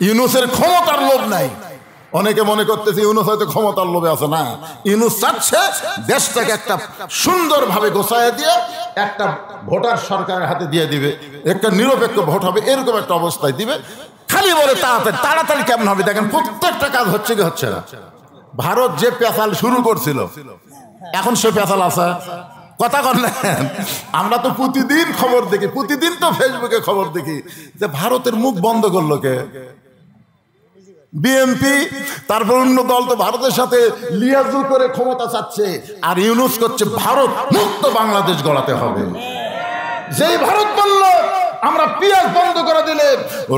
ইউনূসের ক্ষমতার লোভ নাই। অনেকে মনে করতেছে ইউনূস হয়তো ক্ষমতার লোভে আছে, না, ইউনূস চাচ্ছে দেশটাকে একটা সুন্দরভাবে গোছায় দিয়ে একটা ভোটার সরকারের হাতে দিয়ে দিবে, একটা নিরপেক্ষ ভোট হবে, এরকম একটা অবস্থায় দিবে। খালি বলে তাড়াতাড়ি তাড়াতাড়ি কেমন হবে দেখেন, প্রত্যেকটা কাজ হচ্ছে কি হচ্ছে না। ভারত যে পেঁচাল শুরু করছিল এখন সে পেঁচাল আছে, কথা কর না। আমরা তো প্রতিদিন খবর দেখি, প্রতিদিন তো ফেসবুকে খবর দেখি যে ভারতের মুখ বন্ধ করলো কে? বিএনপি। তারপর অন্য দল তো ভারতের সাথে লিয়াজু করে ক্ষমতা চাচ্ছে, আর ইউনূস করছে ভারত মুক্ত বাংলাদেশ গড়াতে হবে। যেই ভারত বলল আমরা পেঁয়াজ বন্ধ করে দিলে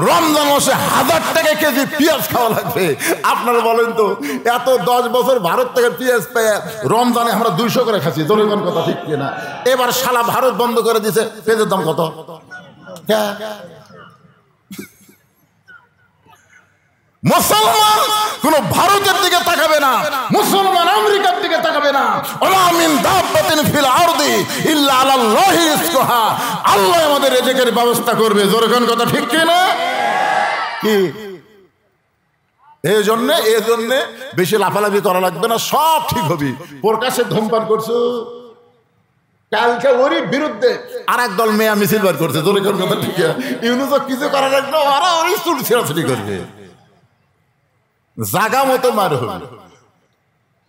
রমজান মাসে 1000 টাকা কেজি পেঁয়াজ খাওয়া লাগবে, আপনারা বলেন তো এত 10 বছর ভারত থেকে পেঁয়াজ পেয়ে রমজানে আমরা 200 করে খাচ্ছি, জনগণ কথা ঠিক কিনা? এবার শালা ভারত বন্ধ করে দিছে, পেঁয়াজের দাম কত? মুসলমান কোন ভারতের দিকে তাকাবে না, মুসলমান আমেরিকার দিকে তাকাবে না। ওয়া মিন দাব্বাতিন ফিল আরদি ইল্লা আলাল্লাহি রিজকুহা, আল্লাহ আমাদের রিজিকের ব্যবস্থা করবে, জোরগান কথা ঠিক কি না? কি এই জন্য বেশি লাফালাফি করা লাগবে না, সব ঠিক হবে। প্রকাশ্যে ধূমপান করছো, কালকে ওরই বিরুদ্ধে আর এক দল মেয়া মিছিল বার করছে, জোরগান কথা ঠিক। ইউনূস কিছু করা লাগবে, ওরা ওরই চুল ছেঁড়াছাড়ি করবে, জাগা মতো মার হবে।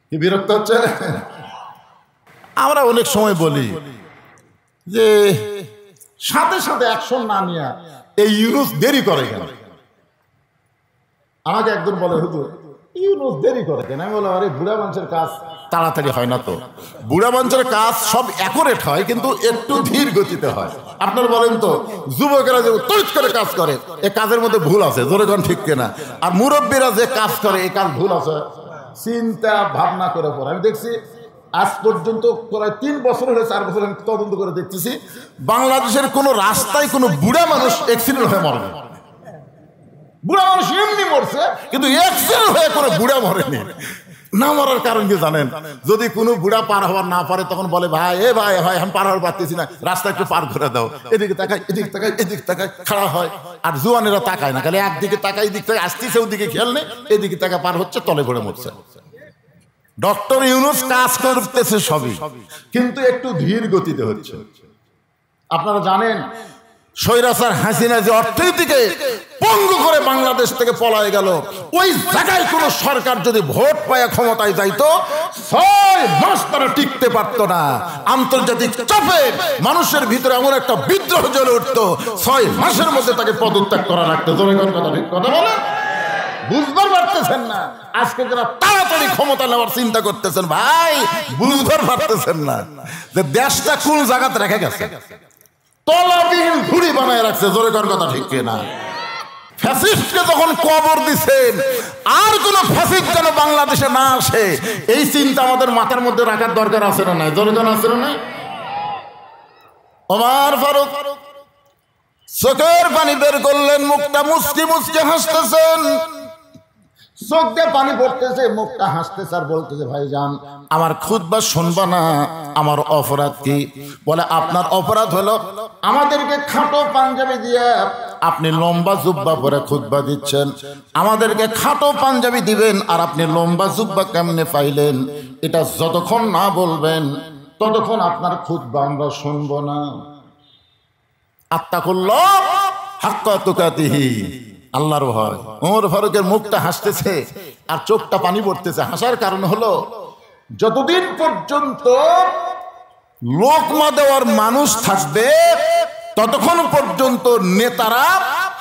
কি বিরক্ত হচ্ছে? আমরা অনেক সময় বলি যে সাথে সাথে অ্যাকশন না নিয়ে এই ইউনূস দেরি করে কেন? আমাকে একজন বলে হুজুর ইউনূস দেরি করে কেন? আমি বললাম আরে বুড়া মানুষের কাজ তাড়াতাড়ি হয় না তো, বুড়া মানুষের কাজ সব অ্যাকুরেট হয় কিন্তু একটু ধীর গতিতে হয়। আপনারা বলেন তো যুবকেরা যে তৈরি করে কাজ করে এ কাজের মধ্যে ভুল আছে, জোরে কোন ঠিক কিনা? আর মুরব্বীরা যে কাজ করে এ কাজ ভুল আছে, চিন্তা ভাবনা করে পড়ে। আমি দেখছি আজ পর্যন্ত প্রায় 3 বছর হলে 4 বছর আমি তদন্ত করে দেখতেছি বাংলাদেশের কোনো রাস্তায় কোনো বুড়া মানুষ অ্যাক্সিডেন্ট হয়ে মরে না। বুড়া মানুষ এমনি মরছে কিন্তু অ্যাক্সিডেন্ট হয়ে কোনো বুড়া মরেনি। না মরার কারণ কি জানেন? যদি কোনো বুড়া পার হওয়ার না পারে তখন বলে ভাই ভাই আমি পার হওয়ার পারতেছি না, রাস্তা একটু পার করে দাও, এদিকে তাকায় এদিকে তাকায় এদিকে তাকায় খাড়া হয়। আর জুয়ানেরা তাকায় না, খালি একদিকে তাকায় এদিক থেকে আসতেছে ওদিকে খেয়াল নেই, এদিকে তাকা পার হচ্ছে তলে পড়ে মরছে। ডক্টর ইউনূস কাজ করতেছে সবই, কিন্তু একটু ধীর গতিতে হচ্ছে। আপনারা জানেন স্বৈরাচার হাসিনা যে অর্থনীতিকে পঙ্গু করে বাংলাদেশ থেকে পলায় গেল, ওই জায়গায় কোন সরকার যদি ভোট পায় ক্ষমতায় যাইতো 6 মাস তারা টিকতে পারতো না। আন্তর্জাতিক চাপে মানুষের ভিতরে এমন একটা বিদ্রোহ জ্বলে উঠতো, 6 মাসের মধ্যে তাকে পদত্যাগ করা লাগতো। জনগণ কথা ঠিক কথা বলে বুঝবার পারতেছেন না। আজকে যারা তাড়াতাড়ি ক্ষমতা নেওয়ার চিন্তা করতেছেন ভাই, বুঝবার পারতেছেন না যে দেশটা কোন জায়গাতে রেখে গেছে, তলাবিহীন ঘুড়ি বানায় রাখছে। জোরে কর কথা ঠিক কিনা? ফ্যাসিস্টকে যখন কবর দিছেন আর কোন ফ্যাসিস্ট যেন বাংলাদেশে না আসে, এই চিন্তা আমাদের মাথার মধ্যে রাখার দরকার আছে না নাই? জোরে জন আছে না নাই? ওমর ফারুক চোখের পানি বের করলেন, মুখটা মুচকি মুচকি হাসতেছেন, চোখ দিয়ে পানি পড়তেছে, মুখটা হাসতেছে আর বলতেছে ভাইজান আমার খুতবা শুনবা না? আমার অপরাধ কি? বলে আপনার অপরাধ হলো আমাদেরকে খাটো পাঞ্জাবি দিয়ে আপনি লম্বা জুব্বা পরে খুতবা দিচ্ছেন, আমাদেরকে খাটো পাঞ্জাবি দিবেন আর আপনি লম্বা জুব্বা কেমনে পাইলেন? এটা যতক্ষণ না বলবেন ততক্ষণ আপনার খুতবা আমরা শুনবো না। আত্তাকুল্লাহ হাক্কা তুকাতিহি, আল্লাহর ভয়। ওমর ফারুকের মুখটা হাসতেছে আর চোখটা পানি পড়তেছে। হাসার কারণ হলো যতদিন পর্যন্ত লোকমা দেওয়ার মানুষ থাকবে ততক্ষণ পর্যন্ত নেতারা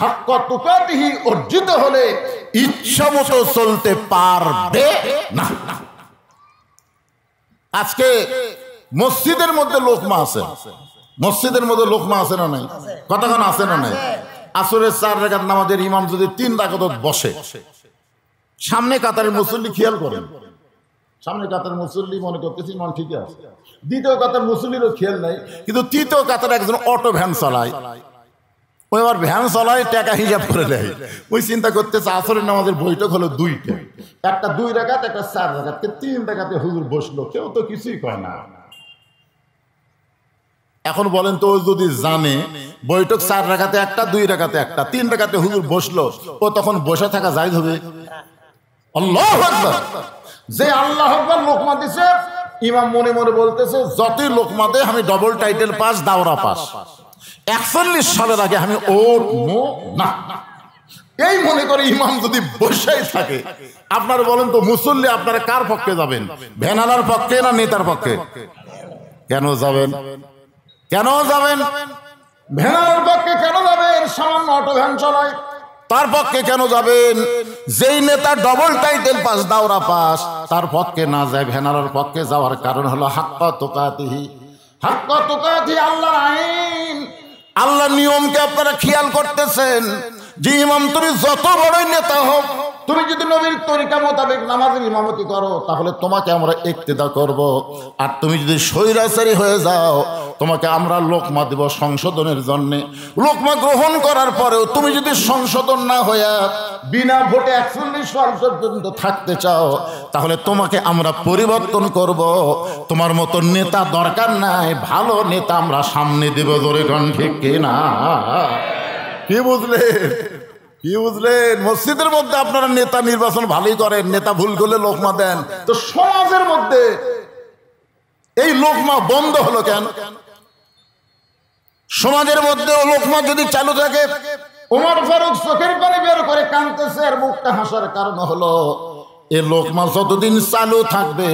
হাক্কা তুকাতিহি অর্জিত হলে ইচ্ছা মতো চলতে পারবে না। আজকে মসজিদের মধ্যে লোকমা আছে, মসজিদের মধ্যে লোকমা আছে না নাই? কতক্ষণ আছে না নাই? আসরের 4 রাকাত নামাজের ইমাম যদি 3 রাকাত বসে, সামনে কাতারের মুসল্লি খেয়াল করেন, সামনে কাতার মুসল্লি মনে করতেছি ইমাম ঠিকই আছে, দ্বিতীয় কাতার মুসল্লিরও খেয়াল নাই, কিন্তু তৃতীয় কাতার একজন অটো ভ্যান চালায়, ওই আবার ভ্যান চালায় টাকা হিসাব করে দেয়। ওই চিন্তা করতেছে আসরের নামাজের বৈঠক হলো 2টা, একটা 2 রাকাত একটা 4 রাকাত, 3 রাকাতে হুজুর বসলো, কেউ তো কিছুই কয় না। এখন বলেন তো, ও যদি জানে বৈঠক 4 রাকাতে একটা, 2 রাকাতে একটা, 3 রাকাতে হুজুর বসলো, ও তখন বসে থাকা জায়েজ হবে? আল্লাহু আকবার। যে আল্লাহ আকবার লোকমা দিছে, ইমাম মনে মনে বলতেছে যতই লোকমা দে আমি ডবল টাইটেল পাস, দাওরা পাস, 41 সালের আগে আমি উঠবো না। এই মনে করে ইমাম যদি বসেই থাকে, আপনারা বলেন তো মুসল্লি আপনারা কার পক্ষে যাবেন? ভ্যানালার পক্ষে না নেতার পক্ষে? কেন যাবেন? কেন যাবেন? ভ্যানালার পক্ষে কেন যাবেন? সামান্য অটো ভ্যান চালায়, তার পক্ষে কেন যাবেন? যেই নেতা ডবল টাইটেল পাস, দাওরা পাস, তার পক্ষে না যায় ভ্যানালার পক্ষে যাওয়ার কারণ হলো হাক্কা তুকাতিহি। হাক্কা তুকাতিহি আল্লাহর আইন, আল্লাহর নিয়মকে আপনারা খেয়াল করতেছেন। যে ইমাম তুমি যত বড়ই নেতা হোক, তুমি যদি নবীর তরিকা মোতাবেক নামাজের ইমামতি করো, তাহলে তোমাকে আমরা ইক্তেদা করব। আর তুমি যদি স্বৈরাচারী হয়ে যাও, তোমাকে আমরা লোকমা দেব সংশোধনের জন্যে। লোকমা গ্রহণ করার পরেও তুমি যদি সংশোধন না হইয়া বিনা ভোটে 41 সাল পর্যন্ত থাকতে চাও, তাহলে তোমাকে আমরা পরিবর্তন করব। তোমার মতো নেতা দরকার নাই, ভালো নেতা আমরা সামনে দেব। জোরে কোন ঠিক কিনা? কি বুঝলেন? কি বুঝলেন? মসজিদের মধ্যে আপনারা নেতা নির্বাচন ভালোই করেন, নেতা ভুল করলে লোকমা দেন, তো সমাজের মধ্যে এই লোকমা বন্ধ হলো কেন? সমাজের মধ্যে লোকমা যদি চালু থাকে, ওমর ফারুক চোখের পানি বের করে কাঁদতেছে আর মুখটা হাসার কারণ হলো এই লোকমা যতদিন চালু থাকবে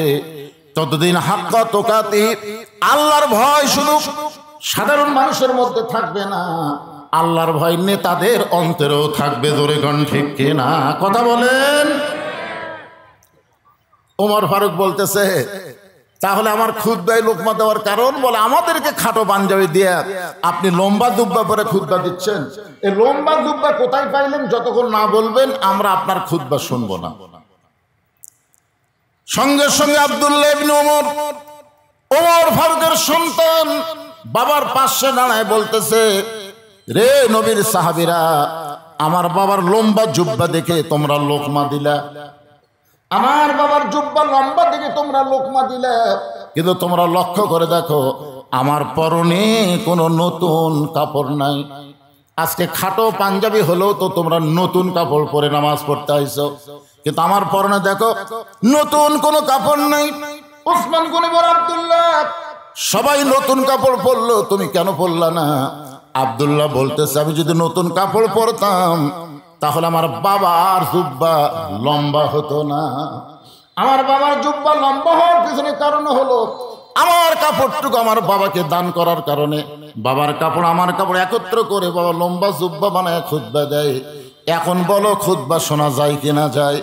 ততদিন হাক্কা তুকাতি, আল্লাহর ভয় শুধু সাধারণ মানুষের মধ্যে থাকবে না, আল্লাহর ভয় নেতাদের অন্তরেও থাকবে। জোরে কোন ঠিক কিনা? কথা বলেন। ওমর ফারুক বলতেছে, তাহলে আমার খুতবায় লোকমা দেওয়ার কারণ? বলে আমাদেরকে খাটো পাঞ্জাবি দিয়ে আপনি লম্বা জুব্বা পরে খুতবা দিচ্ছেন। এই লম্বা জুব্বা কোথায় পাইলেন? যতক্ষণ না বলবেন আমরা আপনার খুতবা শুনবো না। সঙ্গে সঙ্গে আব্দুল্লাহ ইবনে ওমর ফারুকের সন্তান বাবার পাশে দাঁড়ায় বলতেছে, রে নবীর সাহাবীরা, আমার বাবার লম্বা জুব্বা দেখে তোমরা লোকমা দিলা, আমার বাবার জুব্বা লম্বা দেখে তোমরা লোকমা দিলা, কিন্তু তোমরা লক্ষ্য করে দেখো আমার পরনে কোনো নতুন কাপড় নাই। আজকে খাটো পাঞ্জাবি হলেও তো তোমরা নতুন কাপড় পরে নামাজ পড়তে আইছো, কিন্তু আমার পরনে দেখো নতুন কোনো কাপড় নাই। ওসমান গনি বলে, আব্দুল্লাহ সবাই নতুন কাপড় পরলো, তুমি কেন পরলা না? আব্দুল্লাহ বলতেছে, আমি যদি নতুন কাপড় পরতাম তাহলে আমার বাবার জুব্বা লম্বা হতো না। আমার বাবার জুব্বা লম্বা হওয়ার পিছনে কারণ হলো আমার কাপড়টুকু আমার বাবাকে দান করার কারণে। বাবার কাপড় আমার কাপড় একত্র করে বাবা লম্বা জুব্বা বানায় খুতবা দেয়। এখন বলো খুতবা শোনা যায় কিনা যায়?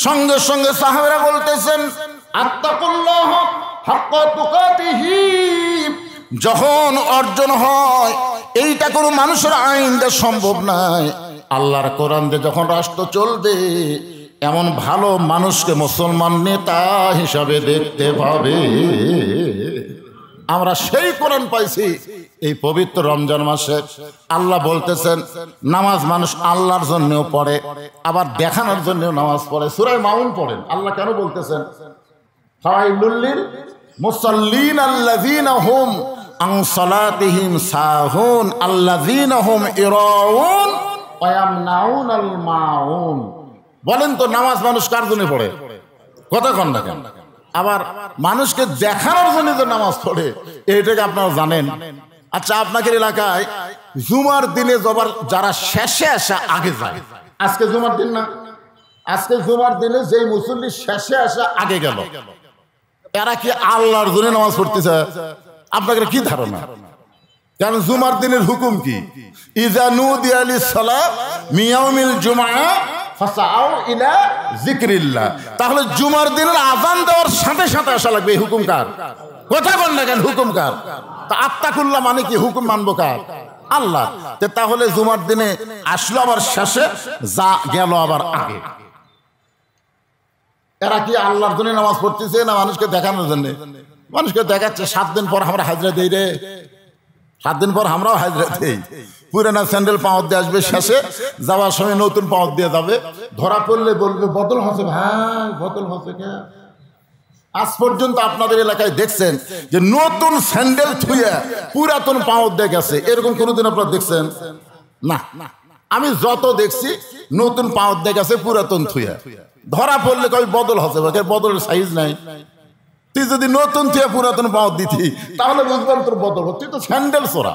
সঙ্গে সঙ্গে সাহাবীরা বলতেছেন, আত্তাকুল্লাহ হাক্কা তুকাতিহি। যখন অর্জন হয়, এইটা কোনো মানুষের আইন দিয়ে সম্ভব নয়, আল্লাহর কোরআন দিয়ে যখন রাষ্ট্র চলবে, এমন ভালো মানুষকে মুসলমান নেতা হিসাবে দেখতে পাবে। আমরা সেই কোরআন পাইছি এই পবিত্র রমজান মাসে। আল্লাহ বলতেছেন নামাজ মানুষ আল্লাহর জন্যও পড়ে, আবার দেখানোর জন্যও নামাজ পড়ে। সূরা মাউন পড়েন, আল্লাহ কেন বলতেছেন ফাওয়াইলুল লিল মুসাল্লিন আল্লাযীনা হুম আন সালাতিহিম সাহুন আল্লাযীনা হুম ইরাউন ওয়া ইয়ামনাউনাল মাউন। বলেন তো নামাজ মানুষ কার জন্য পড়ে? কথা কন না কেন? আবার মানুষকে দেখানোর জন্য তো নামাজ পড়ে, এইটাকে আপনারা জানেন? আচ্ছা, আপনাদের এলাকায় জুমার দিনে যারা শেষে আসা আগে যায়, আজকে জুমার দিন না, আজকে জুমার দিনে যেই মুসল্লি শেষে আসা আগে গেল, এরা কি আল্লাহর জন্য নামাজ পড়তেছে? আপনাদের কি ধারণা? কারণ জুমার দিনের হুকুম কি? ইযা নুদিয়া লিস-সালাত মিন ইয়াউমিল জুমআ ফাসাউ ইলা যিকরিল্লাহ। তাহলে জুমার দিনের আযান দেওয়ার সাথে সাথে আসা লাগবে। এই হুকুম কার? কথা বল না কেন? হুকুম কার? তা আত্তাকুল্লাহ মানে কি? হুকুম মানবো কার? আল্লাহ। তাহলে জুমার দিনে আসলো আবার শেষে, যা গেল আবার আগে। এরা কি আল্লাহর জন্য নামাজ পড়তেছে না মানুষকে দেখানোর জন্য? মানুষকে দেখাচ্ছে 7 দিন পর আমরা হাজরা দেই রে, 7 দিন পর আমরাও হাজরা দেই। পুরানা স্যান্ডেল পাওয়ার দিয়ে আসবে, শেষে যাওয়ার সময় নতুন পাওয়ার দিয়ে যাবে। ধরা পড়লে বলবে বদল হচ্ছে, ভাই বদল হচ্ছে কে? আজ পর্যন্ত আপনাদের এলাকায় দেখছেন যে নতুন স্যান্ডেল থুয়ে পুরাতন পাও দিয়ে গেছে, এরকম কোনোদিন আপনারা দেখছেন? না, আমি যত দেখছি নতুন পাও দিয়ে গেছে পুরাতন থুয়ে। ধরা পড়লে কই বদল হচ্ছে, বদলের সাইজ নাই। তুই যদি নতুন থুয়ে পুরাতন পাও দিতি তাহলে বুঝলাম তোর বদল হচ্ছে, তুই তো স্যান্ডেল চোরা।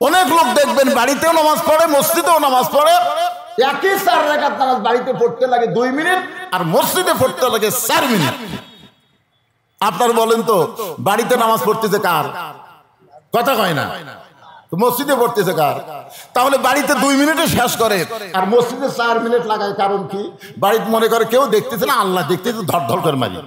অনেক লোক দেখবেন বাড়িতেও নামাজ পড়ে, মসজিদেও নামাজ পড়ে, একই 4 রাকাত নামাজ বাড়িতে পড়তে লাগে 2 মিনিট আর মসজিদে পড়তে লাগে 4 মিনিট। আপনার বলেন তো বাড়িতে নামাজ পড়তেছে কার? কথা কয় না। মসজিদে পড়তেছে কার? তাহলে বাড়িতে 2 মিনিটে শেষ করে আর মসজিদে 4 মিনিট লাগায়। কারণ কি? বাড়িতে মনে করে কেউ দেখতেছে না, আল্লাহ দেখতেছে, ধর ধর করে মারি।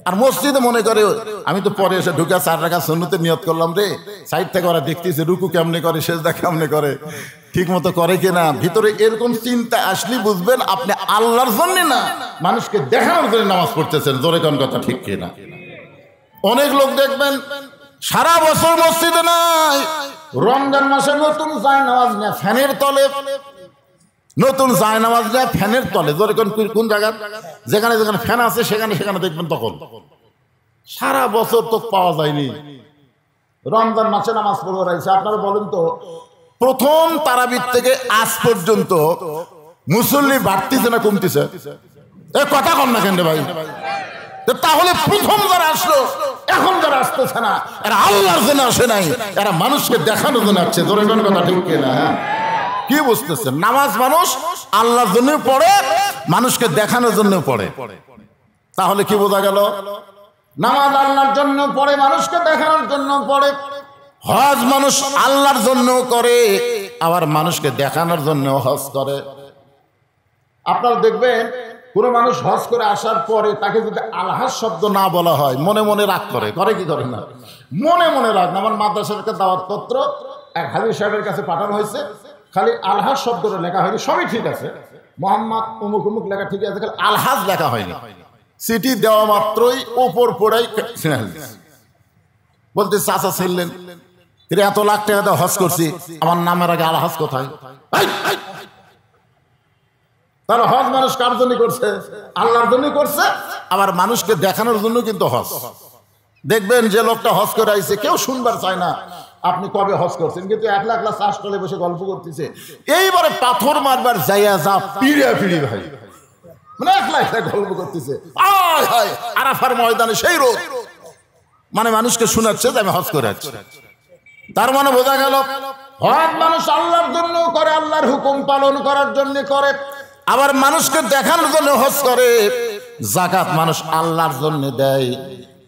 আর মসজিদে মনে করে আমি তো পরে এসে ঢুকে 4 রাকাত সুন্নতে নিয়ত করলাম রে, সাইড থেকে ওরা দেখতেছে রুকু কেমনে করে, সেজদা কেমনে করে, ঠিক মতো করে কিনা। ভিতরে এরকম চিন্তা আসলে বুঝবেন আপনি আল্লাহর জন্য না, মানুষকে দেখানোর জন্য নামাজ পড়তেছেন। জোরে কোন কথা ঠিক কিনা? অনেক লোক দেখবেন সারা বছর মসজিদে নাই, রমজান মাসে নতুন যায় নামাজ নেয় ফ্যানের তলে, নতুন যায় নামাজ নেয় ফ্যানের তলে। জোরে কোন জায়গা? যেখানে যেখানে ফ্যান আছে সেখানে সেখানে দেখবেন। তখন সারা বছর তো পাওয়া যায়নি, রমজান মাসে নামাজ পড়ে রয়েছে। আপনারা বলেন তো প্রথম তারাবির থেকে আজ পর্যন্ত মুসল্লি বাড়তিছে না কমতিছে? এ কথা কন না কেন ভাই? তাহলে প্রথম যারা আসলো, এখন যারা আসতেছে না, এরা আল্লাহর জন্য আসে নাই, এরা মানুষকে দেখানোর জন্য আসছে। জোরে কোন কথা ঠিক কিনা? কি বুঝতেছেন? নামাজ মানুষ আল্লাহর জন্য পড়ে, মানুষকে দেখানোর জন্য পড়ে। তাহলে কি বোঝা গেল? নামাজ আল্লাহর জন্য পড়ে, মানুষকে দেখানোর জন্য পড়ে। হজ মানুষ আল্লাহর জন্য করে, আবার মানুষকে দেখানোর জন্য হজ করে। আপনারা দেখবেন কোন মানুষ হজ করে আসার পরে তাকে যদি আলহাজ শব্দ না বলা হয় মনে মনে রাগ করে। করে কি করে না? মনে মনে রাগ। আমার মাদ্রাসার দাওয়াত পত্র এক হাজী সাহেবের কাছে পাঠানো হয়েছে, খালি আলহাজ শব্দটা লেখা হয়নি, সবই ঠিক আছে, মোহাম্মদ অমুক অমুক লেখা ঠিক আছে, খালি আলহাজ লেখা হয়নি। সিটি দেওয়া মাত্রই ওপর পড়াই বলতে চাচা ছিলেন, এত লাখ টাকা দিয়ে হজ করছি, আমার নামের আগে আলহাজ কোথায়? তাহলে হজ মানুষ কার জন্য করছে? আল্লাহর জন্য করছে, আবার মানুষকে দেখানোর জন্য কিন্তু হজ। দেখবেন যে লোকটা হজ করে আইছে কেউ শুনবার চায় না আপনি কবে হজ করছেন, কিন্তু একলা একলা চাষ করে বসে গল্প করতেছে। এইবারে পাথর মারবার যাইয়া যা পিড়ে পিড়ি ভাই, মানে একলা একলা গল্প করতেছে। আরাফার ময়দানে সেই রোদ, মানে মানুষকে শোনাচ্ছে যে আমি হজ করে আসছি। তার মানে বোঝা গেল হজ মানুষ আল্লাহর জন্য করে, আল্লাহর হুকুম পালন করার জন্য করে, আবার মানুষকে দেখানোর জন্য হজ করে। যাকাত মানুষ আল্লাহর জন্য দেয়,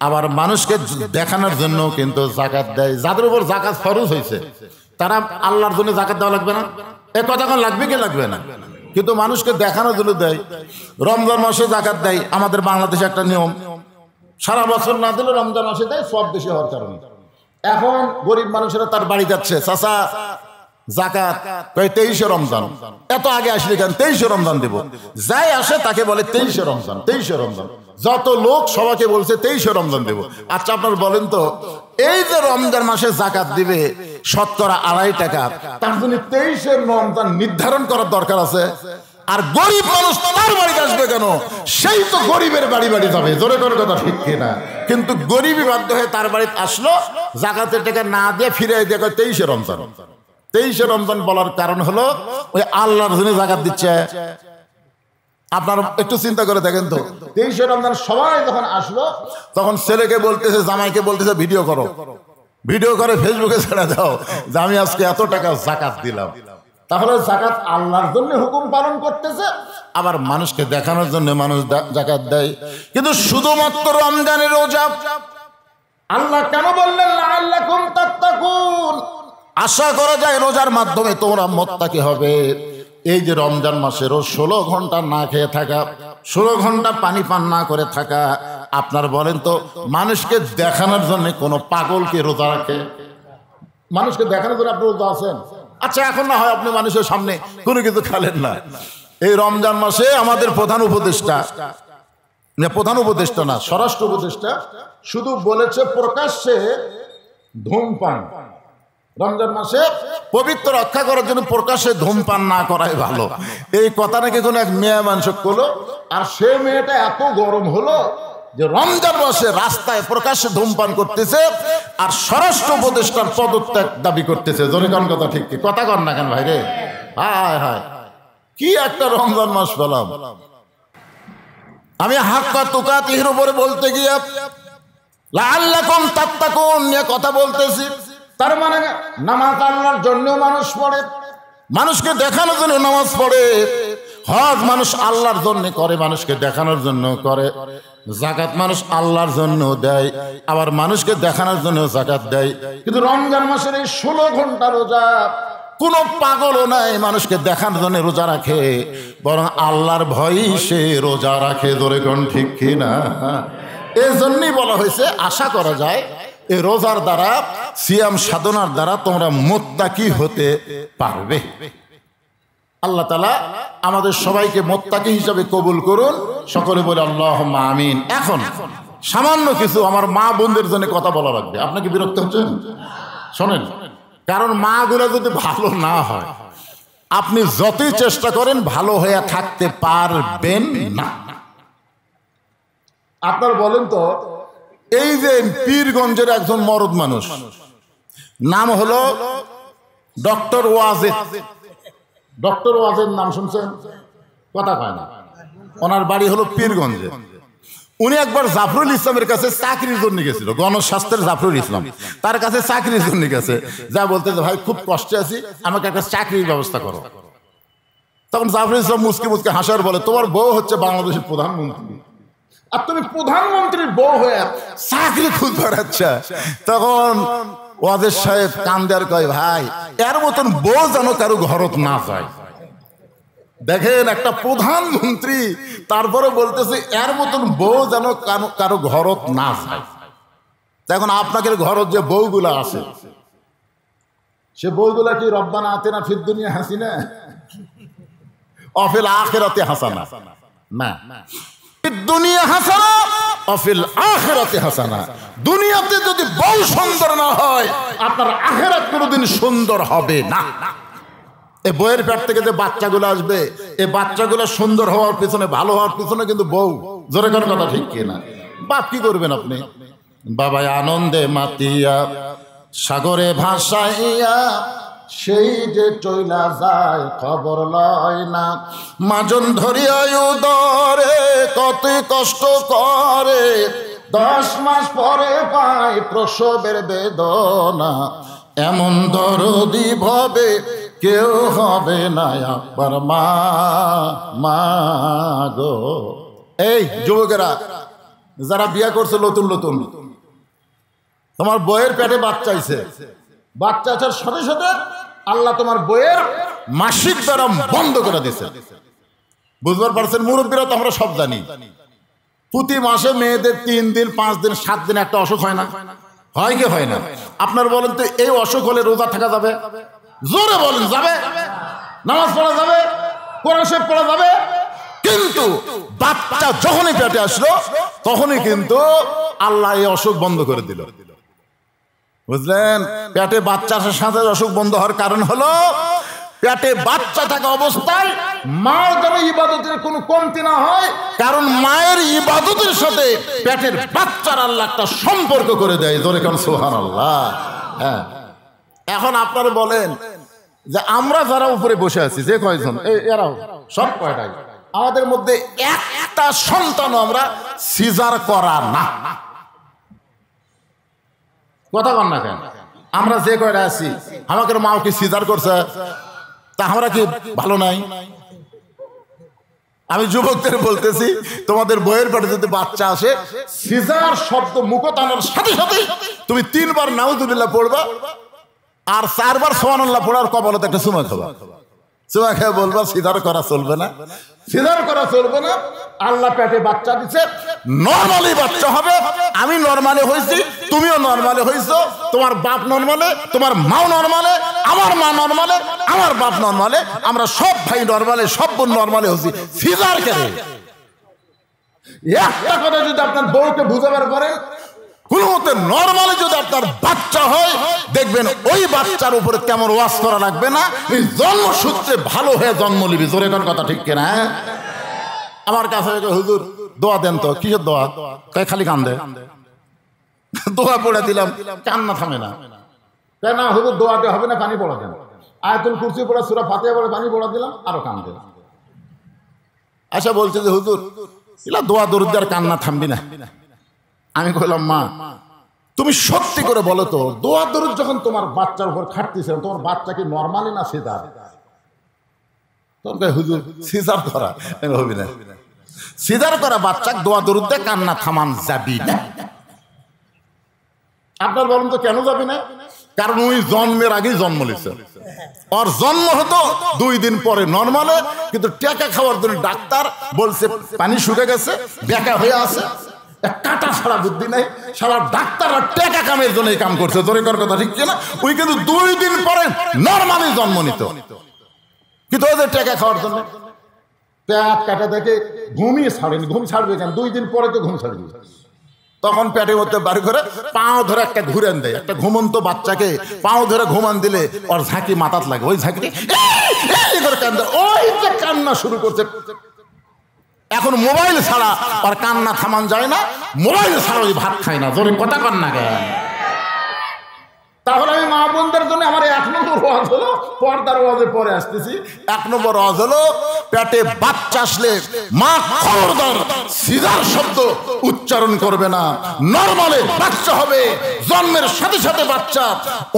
আবার মানুষকে দেখানোর জন্য কিন্তু যাকাত দেয়। যাদের উপর যাকাত ফরজ হয়েছে তারা আল্লাহর জন্য যাকাত দেওয়া লাগবে না? এ কথা কোন লাগবে কি লাগবে না? কিন্তু মানুষকে দেখানোর জন্য দেয়। রমজান মাসে যাকাত দেয়, আমাদের বাংলাদেশে একটা নিয়ম, সারা বছর না দিলে রমজান মাসে দেয়, সব দেশে হওয়ার কারণে। এখন গরিব মানুষেরা তার বাড়ি যাচ্ছে, চাচা যাকাত 23শে রমজান, এত আগে আসলে কেন? 23শে রমজান দেব। যাই আসে তাকে বলে 23শে রমজান, 23শে রমজান। যত লোক সবাইকে বলছে 23শে রমজান দেব। আচ্ছা আপনার বলেন তো, এই যে রমজান মাসে যাকাত দিবে 2.5 টাকা, তার জন্য 23শে রমজান নির্ধারণ করার দরকার আছে? আর গরিব মানুষ তার বাড়িতে আসবে কেন? সেই তো গরিবের বাড়ি বাড়ি যাবে। জোরে করে কথা ঠিক কিনা? কিন্তু গরিবই বাধ্য হয়ে তার বাড়িতে আসলো, যাকাতের টাকা না দিয়ে ফিরে দিয়ে 23শে রমজান। 23শে রমজান বলার কারণ হলো ওই আল্লাহর জন্য যাকাত দিচ্ছে। আপনারা একটু চিন্তা করে দেখেন তো, 23শে রমজান সবাই যখন আসলো তখন ছেলেকে বলতেছে, জামাইকে বলতেছে ভিডিও করো, ভিডিও করে ফেসবুকে ছেড়ে দাও যে আমি আজকে এত টাকা যাকাত দিলাম। তাহলে যাকাত আল্লাহর জন্য হুকুম পালন করতেছে, আবার মানুষকে দেখানোর জন্য মানুষ যাকাত দেয়। কিন্তু শুধুমাত্র রমজানের রোজা আল্লাহ কেন বললেন লাআল্লাকুম তাত্তাকুন? আশা করা যায় রোজার মাধ্যমে তোমরা মুত্তাকি হবে। এই যে রমজান মাসেরও 16 ঘন্টা না খেয়ে থাকা, 16 ঘন্টা পানি পান না করে থাকা, আপনার বলেন তো মানুষকে দেখানোর জন্য কোনো পাগল কি রোজা রাখে? মানুষকে দেখানোর জন্য আপনি রোজা আছেন? আচ্ছা এখন না হয় আপনি মানুষের সামনে কোনো কিছু খেলেন না। এই রমজান মাসে আমাদের প্রধান উপদেষ্টা না, স্বরাষ্ট্র উপদেষ্টা শুধু বলেছে প্রকাশ্যে ধূমপান রমজান মাসে পবিত্র রক্ষা করার জন্য প্রকাশ্যে ধূমপান না করাই ভালো, এই কথা নাকি কোনো এক মেয়ে মানুষ করলো। আর সে মেয়েটা এত গরম হলো যে রমজান মাসে রাস্তায় প্রকাশ্যে ধূমপান করতেছে আর স্বরাষ্ট্র উপদেষ্টার পদত্যাগ দাবি করতেছে। জোরে কোন কথা, ঠিক কি কথা কন না কেন ভাই রে? হায় হায়, কি একটা রমজান মাস পেলাম। আমি হাক্কা তুকাতির উপরে বলতে গিয়ে লাআল্লাকুম তাত্তাকুন নিয়ে কথা বলতেছি। তার মানে নামাজ আল্লাহর জন্য মানুষ পড়ে, মানুষকে দেখানোর জন্য নামাজ পড়ে। হজ মানুষ আল্লাহর জন্য করে, মানুষকে দেখানোর জন্য করে। যাকাত মানুষ আল্লাহর জন্য দেয়, আবার মানুষকে দেখানোর জন্য যাকাত দেয়। কিন্তু রমজান মাসের এই 16 ঘন্টা রোজা কোনো পাগলও নাই মানুষকে দেখানোর জন্য রোজা রাখে, বরং আল্লাহর ভয়ই সে রোজা রাখে। ধরে কোন ঠিক কিনা? এই জন্যই বলা হয়েছে আশা করা যায় এই রোজার দ্বারা, সিয়াম সাধনার দ্বারা তোমরা মুত্তাকি হতে পারবে। আল্লাহ তাআলা আমাদের সবাইকে মুত্তাকি হিসাবে কবুল করুন। সকলে বলে আল্লাহুম্মা আমিন। এখন সামান্য কিছু আমার মা বোনদের জন্য কথা বলা লাগবে। আপনাকে বিরক্ত হচ্ছেন? শোনেন, কারণ মা গুলো যদি ভালো না হয়, আপনি যতই চেষ্টা করেন ভালো হয়ে থাকতে পারবেন না। আপনার বলেন তো, এই যে পীরগঞ্জের একজন মরদ মানুষ, নাম হলো ডক্টর ওয়াজেদ। ডক্টর ওয়াজেদ নাম শুনছেন? কথা কয় না। ওনার বাড়ি হলো পীরগঞ্জে। উনি একবার জাফরুল ইসলামের কাছে চাকরির জন্য গেছিল, গণস্বাস্থ্যের জাফরুল ইসলাম তার কাছে চাকরির জন্য গেছে। যা বলতে ভাই খুব কষ্টে আছি, আমাকে একটা চাকরির ব্যবস্থা করো। তখন জাফরুল ইসলাম মুসকে মুসকে হাসার বলে, তোমার বউ হচ্ছে বাংলাদেশের প্রধানমন্ত্রী, আর তুমি প্রধানমন্ত্রীর বউ হয়ে চাকরি খুঁজ বেড়াচ্ছা। তখন ওয়াজেদ সাহেব কান্দার কয়, ভাই এর মতন বউ যেন কারো ঘরত না যায়। দেখেন, একটা প্রধানমন্ত্রী তারপরে বলতেছে এর মতন বউ যেন কারো ঘরত না যায়। এখন আপনাকে ঘরত যে বউগুলা আছে, সে বউগুলা কি রব্বানা আতিনা ফিদ দুনিয়া হাসিনা অফিল আখিরাতে হাসানা? না, দুনিয়া হাসানা অফিল আখিরাতে হাসানা। দুনিয়াতে যদি বউ সুন্দর না হয়, আপনার আখিরাত কোনোদিন সুন্দর হবে না। এই বইয়ের পেট থেকে যে বাচ্চাগুলো আসবে, এই বাচ্চাগুলো সুন্দর হওয়ার পিছনে, ভালো হওয়ার পিছনে কিন্তু বউ। জোরে কোন কথা, ঠিক কিনা? বাপ কি করবেন আপনি? বাবাই আনন্দে মাতিয়া সাগরে ভাসাইয়া সেই যে চইলা যায় খবর লয় না। মাজন ধরিয়া উদরে কত কষ্ট করে, 10 মাস পরে পায় প্রসবের বেদনা। এমন দরদি ভবে কেউ হবে না আবার মা গো। এই যুবকেরা যারা বিয়া করছে নতুন নতুন, তোমার বইয়ের পেটে বাচ্চা আইছে, বাচ্চা আসার সাথে সাথে আল্লাহ তোমার বইয়ের মাসিক ব্যারাম বন্ধ করে দিয়েছে। বুঝবার পারছেন? মুরব্বীরা তো আমরা সব জানি, প্রতি মাসে মেয়েদের 3 দিন 5 দিন 7 দিন একটা অসুখ হয় না? হয় কি হয় না? আপনার বলেন তো, এই অসুখ হলে রোজা থাকা যাবে? জোরে বলেন, যাবে? নামাজ পড়া যাবে? কোরআন শরীফ পড়া যাবে? কিন্তু বাচ্চা যখনই পেটে আসলো, তখনই কিন্তু আল্লাহ এই অসুখ বন্ধ করে দিল। বুঝলেন? পেটে বাচ্চা আসার সাথে অসুখ বন্ধ হওয়ার কারণ হলো, পেটে বাচ্চা থাকা অবস্থায় মায়ের যেন ইবাদতের কোনো কমতি না হয়, কারণ মায়ের ইবাদতের সাথে পেটের বাচ্চার আল্লাহ একটা সম্পর্ক করে দেয়। জোরে কারণ সুবহানাল্লাহ। হ্যাঁ, এখন আপনারা বলেন যে আমরা যারা উপরে বসে আছি, যে কয়জন, এরাও সব কয়টাই, আমাদের মধ্যে একটা সন্তানও আমরা সিজার করা না। কথা কন না কেন? আমরা যে কয়টা আছি, আমাদের মাও কি সিজার করছে? তা আমরা কি ভালো নাই? আমি যুবকদের বলতেছি, তোমাদের বইয়ের পেটে যদি বাচ্চা আসে, সিজার শব্দ মুখ টানার সাথে সাথে তুমি 3 বার নাউজুবিল্লাহ পড়বা, আর 4 বার সুবহানাল্লাহ পড়ার কপালে একটা চুমা খাবা। চুমা খেয়ে বলবা সিজার করা চলবে না, সিজার করা চলবে না। আল্লাহ পেটে বাচ্চা দিচ্ছে, নরমালি বাচ্চা হবে। আমি নরমালি হয়েছি, তুমিও নরমালি হয়েছো, তোমার বাপ নরমালে, তোমার মাও নরমালে, আমার মা নরমালে, আমার বাপ নরমালে, আমরা সব ভাই নরমালে, সব বোন নরমালে হয়েছি। সিজার কেন? একটা কথা যদি আপনার বউকে বুঝাবার পরে কোনো মতে নরমালি যদি আপনার বাচ্চা হয় দেখবেন ওই বাচ্চার উপরে কেমন ওয়াজ করা লাগবে না, এই জন্মসূত্রে ভালো হয়ে জন্ম নিবি। জোরে কোন কথা ঠিক কিনা? আমার কাছে হুজুর দোয়া দেন তো। কিসের দোয়া? তাই খালি কান্দে। দোয়া পড়ে দিলাম, কান্না থামে না। তাই না হুজুর দোয়াতে হবে না, পানি পড়া দেন। আয়াতুল কুরসি পড়া, সূরা ফাতিহা পড়ে পানি পড়া দিলাম, আরো কান্দে। আচ্ছা বলছে যে হুজুর এলা দোয়া দরুদ আর কান্না থামবি না। আমি কইলাম মা তুমি সত্যি করে বলো তো, দোয়া দরুদ যখন তোমার বাচ্চার উপর খাটতেছে, তোমার বাচ্চা কি নরমালি না সিজার? তখন কয় হুজুর সিজার করা হবে না, সিজার করা বাচ্চা দোয়া দরুদ দিয়ে কান্না থামান যাবি না। আপনার বলেন তো কেন যাবি না? কারণ ওই জন্মের আগেই জন্ম নিয়েছে। ওর জন্ম হতো 2 দিন পরে নরমালে, কিন্তু টেকা খাওয়ার জন্য ডাক্তার বলছে পানি শুকে গেছে, বেকা হয়ে আছে, কাটা ছাড়া বুদ্ধি নাই। সারা ডাক্তাররা টেকা কামের জন্য এই কাম করছে। জোরে কর কথা ঠিক কিনা? ওই কিন্তু 2 দিন পরে নরমালি জন্ম নিত, কিন্তু ওদের টেকা খাওয়ার জন্য পেট কাটা থেকে ঘুমিয়ে ছাড়েনি। ঘুম ছাড়বে কেন? 2 দিন পরে তো ঘুম ছাড়বে। তখন পেটের মধ্যে বাড়ি করে পাও ধরে একটা ঘুরান দেয়। একটা ঘুমন্ত বাচ্চাকে পাও ধরে ঘুমান দিলে ওর ঝাঁকি মাথাত লাগে, ওই ঝাঁকি করে কান্দে, ওই যে কান্না শুরু করছে। এখন মোবাইল ছাড়া আর কান্না থামান যায় না, মোবাইল ছাড়া ওই ভাত খায় না। জোরে কথা কন না কেন? তাহলে আমি মা বোনদের জন্য আমার 1 নম্বর ওয়াজ হলো, পর্দার ওয়াজে পরে আসতেছি। 1 নম্বর ওয়াজ হলো পেটে বাচ্চা আসলে মা খবরদার সিজার শব্দ উচ্চারণ করবে না, নরমালে বাচ্চা হবে। জন্মের সাথে সাথে বাচ্চা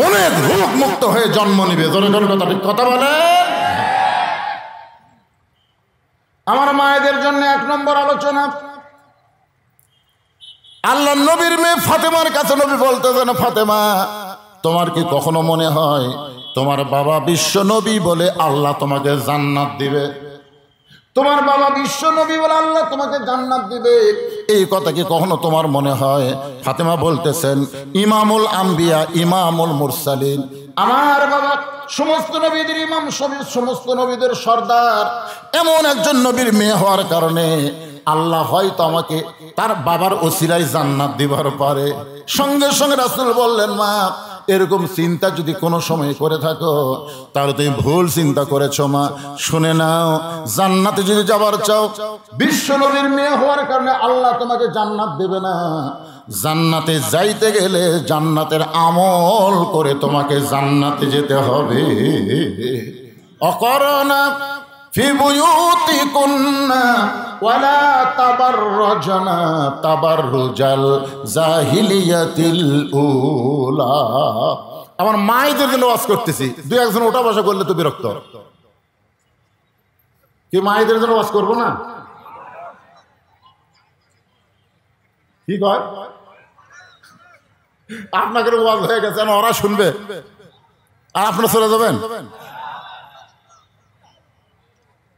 অনেক রোগ মুক্ত হয়ে জন্ম নিবে। জোরে জোরে কথা বলে। আমার মায়েদের জন্য 1 নম্বর আলোচনা, আল্লাহ নবীর মেয়ে ফাতেমার কাছে নবী বলতেছেন, ফাতেমা তোমার কি কখনো মনে হয় তোমার বাবা বিশ্ব নবী বলে আল্লাহ তোমাকে জান্নাত দিবে? তোমার বাবা বিশ্ব নবী বলে আল্লাহ তোমাকে জান্নাত দিবে, এই কথা কি কখনো তোমার মনে হয়? ফাতেমা বলতেছেন, ইমামুল আম্বিয়া ইমামুল মুরসালিন, আমার বাবা সমস্ত নবীদের ইমাম, সমস্ত নবীদের সর্দার, এমন একজন নবীর মেয়ে হওয়ার কারণে আল্লাহ হয়তো আমাকে তার বাবার ওসিলায় জান্নাত দিবার পারে। সঙ্গে সঙ্গে রাসূল বললেন, মা এরকম চিন্তা যদি কোনো সময় করে থাকো তাহলে তুমি ভুল চিন্তা করেছো মা। শুনে নাও, জান্নাতে যদি যাবার চাও, বিশ্ব নবীর মেয়ে হওয়ার কারণে আল্লাহ তোমাকে জান্নাত দেবে না। জান্নাতে যাইতে গেলে জান্নাতের আমল করে তোমাকে জান্নাতে যেতে হবে। অকরনা ফি বুয়ুতিকুন্না ওয়ালা তাবাররাজনা তাবাররুজাল জাহিলিয়াতিল উলা। আমার মায়েদের জন্য ওয়াজ করতেছি, 2-1 জন ওটা বসা করলে তো বিরক্ত। কি মায়েদের জন্য ওয়াজ করবো না? কি কয়? আপনাদের ওয়াজ হয়ে গেছে, ওরা শুনবে আর আপনারা চলে যাবেন।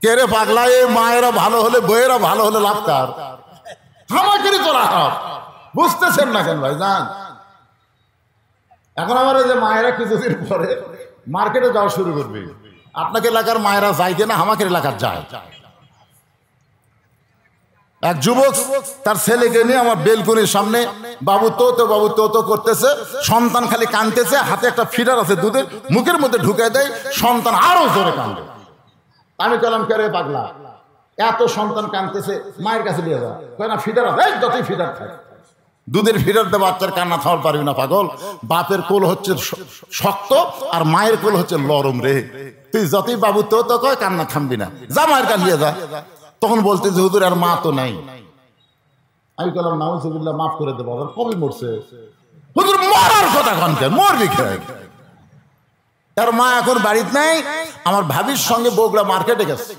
কেরে পাগলা, এই মায়েরা ভালো হলে বইয়েরা ভালো হলে লাভ কার? আমাকেরই চলা হাত, বুঝতেছেন না কেন ভাই? জান এখন আমার যে মায়েরা কিছুদিন পরে মার্কেটে যাওয়া শুরু করবে। আপনাকে এলাকার মায়েরা যায় কিনা? আমাকে এলাকার যায়। এক যুবক তার ছেলেকে নিয়ে আমার বেলকনির সামনে বাবু তো করতেছে, সন্তান খালি কাঁদতেছে, হাতে একটা ফিডার আছে দুধের, মুখের মধ্যে ঢুকে দেয়, সন্তান আরো জোরে কাঁদে। আমি বললাম, কে রে পাগলা, এত সন্তান কাঁদতেছে, মায়ের কাছে নিয়ে যা। কয় না ফিডার আছে, যতই ফিডার থাকে, দুধের ফিডার দিয়ে বাচ্চার কান্না থামার পারবি না পাগল। বাপের কোল হচ্ছে শক্ত আর মায়ের কোল হচ্ছে লরম রে। তুই যতই বাবু তো কয়, কান্না থামবি না, যা মায়ের কাছে নিয়ে যা। তখন বলতে যে হুজুর আর মা তো নাই। আমি বললাম, নাউজুবিল্লাহ, মাফ করে দেবো, আবার কবে মরছে? হুজুর মরার কথা কনকেন, মরবি খেয়ে। তার মা এখন বাড়িতে নাই, আমার ভাবির সঙ্গে বগুড়া মার্কেটে গেছে।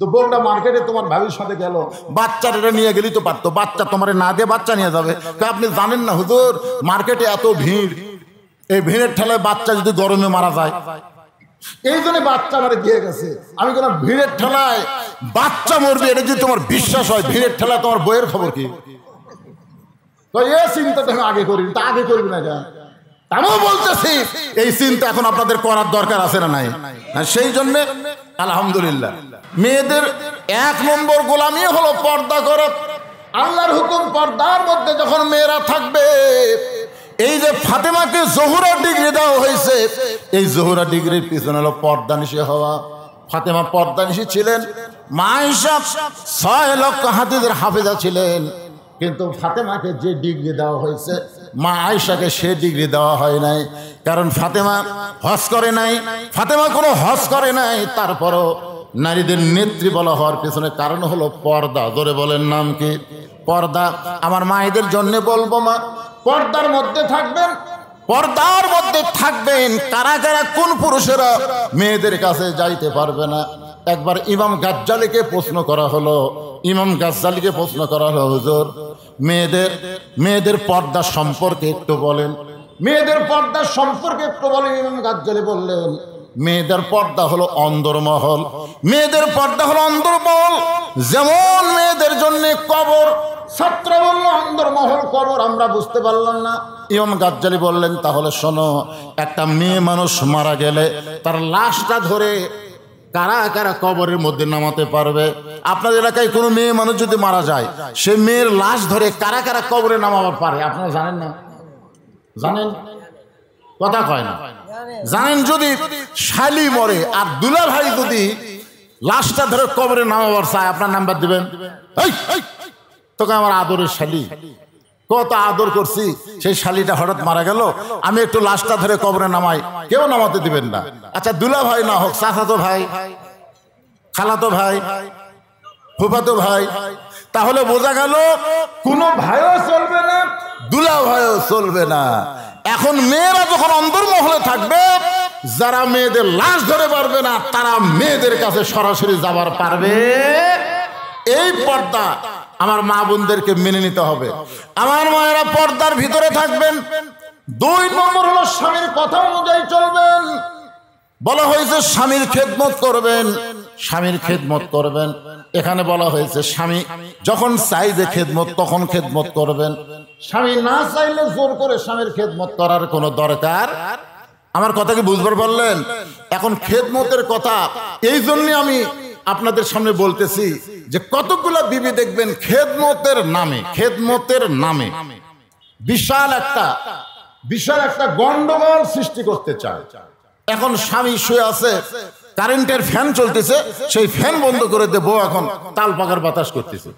তো বগুড়া মার্কেটে তোমার ভাবির সাথে গেল, বাচ্চাটা নিয়ে গেলি তো পারতো, বাচ্চা তোমার না দিয়ে বাচ্চা নিয়ে যাবে। আপনি জানেন না হুজুর, মার্কেটে এত ভিড়, এই ভিড়ের ঠেলায় বাচ্চা যদি গরমে মারা যায়, এই জন্য বাচ্চা আমার দিয়ে গেছে। আমি বললাম, ভিড়ের ঠেলায় বাচ্চা মরবে এটা যদি তোমার বিশ্বাস হয়, ভিড়ের ঠেলায় তোমার বইয়ের খবর কি? এই চিন্তা তো আমি আগে করিনি, তা আগে করবি না কেন? আমিও বলতেছি এই চিন্তা এখন আপনাদের করার দরকার আছে না নাই? সেই জন্য আলহামদুলিল্লাহ মেয়েদের 1 নম্বর গোলামি হলো পর্দা করা। আল্লাহর হুকুম পর্দার মধ্যে যখন মেয়েরা থাকবে, এই যে ফাতেমাকে জোহরা ডিগ্রি দেওয়া হয়েছে, এই জোহরা ডিগ্রির পিছনে হলো পর্দানিশী হওয়া। ফাতেমা পর্দানিশী ছিলেন, মা আয়েশা 6 লক্ষ হাদিসের হাফেজা ছিলেন, কিন্তু ফাতেমাকে যে ডিগ্রি দেওয়া হয়েছে মা আয়েশাকে সে ডিগ্রি দেওয়া হয় নাই। কারণ ফাতেমা হজ করে নাই, ফাতেমা কোনো হজ করে নাই, তারপরও নারীদের নেত্রী বলা হওয়ার পেছনে কারণ হলো পর্দা। ধরে বলেন নাম কি? পর্দা। আমার মায়েদের জন্য বলবো, মা পর্দার মধ্যে থাকবেন, পর্দার মধ্যে থাকবেন। কারা কারা কোন পুরুষেরা মেয়েদের কাছে যাইতে পারবে না? একবার ইমাম গাজ্জালিকে প্রশ্ন করা হলো, ইমাম গাজ্জালিকে প্রশ্ন করা হলো, হুজুর মেয়েদের পর্দা সম্পর্কে একটু বলেন, মেয়েদের পর্দা সম্পর্কে একটু বলেন। ইমাম গাজ্জালি বললেন, মেয়েদের পর্দা হলো অন্দরমহল, মেয়েদের পর্দা হলো অন্দরমহল। যেমন মেয়েদের জন্য কবর, ছাত্র বলল অন্দরমহল কবর, আমরা বুঝতে পারলাম না। ইমাম গাজ্জালি বললেন, তাহলে শোনো, একটা মেয়ে মানুষ মারা গেলে তার লাশটা ধরে কারা কারা কবরের মধ্যে নামাতে পারবে? আপনাদের এলাকায় কোনো মেয়ে মানুষ যদি মারা যায়, সে মেয়ের লাশ ধরে কারা কারা কবরে নামাবার পারে? আপনারা জানেন না? জানেন? কথা কয় না। জানেন? যদি শালি মরে আর দুলা ভাই যদি লাশটা ধরে কবরে নামাবার চায়, আপনার নাম্বার দিবেন? তোকে আমার আদরের শালি, কত আদর করছি, সেই শালিটা হঠাৎ মারা গেল, আমি একটু লাশটা ধরে কবরে নামাই, কেউ নামাতে দিবেন না। আচ্ছা দুলা ভাই না হোক, চাচাতো ভাই, খালাতো ভাই, ফুফাতো ভাই, তাহলে বোঝা গেল কোনো ভাইও চলবে না, দুলা ভাইও চলবে না। এখন মেয়েরা যখন অন্দরমহলে থাকবে, যারা মেয়েদের লাশ ধরে পারবে না, তারা মেয়েদের কাছে সরাসরি যাবার পারবে। এই পর্দা আমার মা বোনদেরকে মেনে নিতে হবে। আমার মায়েরা পর্দার ভিতরে থাকবেন। 2 নম্বর হলো স্বামীর কথা অনুযায়ী চলবেন। বলা হয়েছে স্বামীর খেদমত করবেন, স্বামীর খেদমত করবেন। এখানে বলা হয়েছে স্বামী যখন চাইবে খেদমত, তখন খেদমত করবেন। স্বামী না চাইলে জোর করে স্বামীর খেদমত করার কোনো দরকার। আমার কথা কি বুঝবার পারলেন? এখন খেদমতের কথা এই জন্য আমি আপনাদের সামনে বলতেছি যে কতগুলো বিবি দেখবেন খেদমতের নামে বিশাল একটা গন্ডগোল সৃষ্টি করতে চায়। এখন স্বামী শুয়ে আছে, কারেন্টের ফ্যান চলতেছে, সেই ফ্যান বন্ধ করে দেব, এখন তাল পাকার বাতাস করতেছে।